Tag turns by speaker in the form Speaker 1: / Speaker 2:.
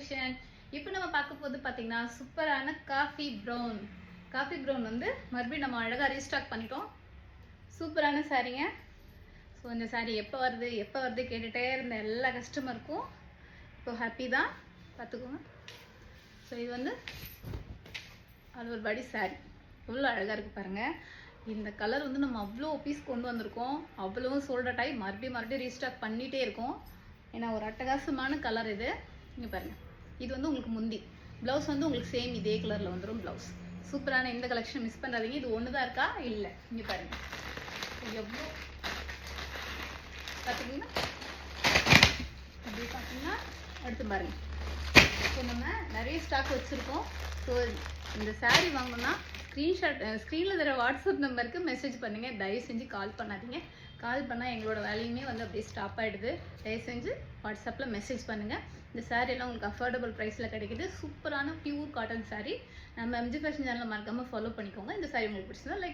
Speaker 1: Collection. இப்போ நம்ம பார்க்க போது பார்த்தீங்கன்னா சூப்பரான காஃபி ப்ரௌன் வந்து மறுபடியும் நம்ம அழகாக ரீஸ்டாக் பண்ணிட்டோம். சூப்பரான சாரீங்க. ஸோ இந்த சாரீ எப்போ வருது கேட்டுகிட்டே இருந்த எல்லா கஸ்டமருக்கும் இப்போ ஹாப்பி தான், பார்த்துக்கோங்க. ஸோ இது வந்து அது ஒரு படி சாரீ எவ்வளோ அழகாக இருக்குது பாருங்கள். இந்த கலர் வந்து நம்ம அவ்வளோ பீஸ் கொண்டு வந்திருக்கோம், அவ்வளோ சோல்ட் அவுட் ஆகி மறுபடியும் ரீஸ்டாக் பண்ணிகிட்டே இருக்கோம். ஏன்னா ஒரு அட்டகாசமான கலர் இது. இங்கே பாருங்கள், இது வந்து உங்களுக்கு முந்தி ப்ளவுஸ் வந்து உங்களுக்கு சேம் இதே கலரில் வந்துடும் ப்ளவுஸ். சூப்பரான இந்த கலெக்ஷன் மிஸ் பண்ணுறாதீங்க. இது ஒன்று தான் இருக்கா? இல்லை. இங்கே பாருங்கள் எவ்வளோ பார்த்துக்கிங்கன்னா அப்படி பார்த்தீங்கன்னா அடுத்து பாருங்கள். ஸோ நம்ம நிறைய ஸ்டாக் வச்சுருக்கோம். ஸோ இந்த சாரீ வாங்கணும்னா ஸ்க்ரீனில் தர வாட்ஸ்அப் நம்பருக்கு மெசேஜ் பண்ணுங்கள். தயவு செஞ்சு கால் பண்ணாதீங்க. கால் பண்ணால் எங்களோட வேலையுமே வந்து அப்படியே ஸ்டாப் ஆகிடுது. தயவு செஞ்சு வாட்ஸ்அப்பில் மெசேஜ் பண்ணுங்கள். இந்த சாரீலாம் உங்களுக்கு அஃபோர்டபுள் ப்ரைஸில் கிடைக்குது. சூப்பரான பியூர் காட்டன் சாரீ. நம்ம எம்ஜி ஃபேஷன் சேனலை மறக்காமல் ஃபாலோ பண்ணிக்கோங்க. இந்த சாரீ உங்களுக்கு பிடிச்சிருந்தா லைக்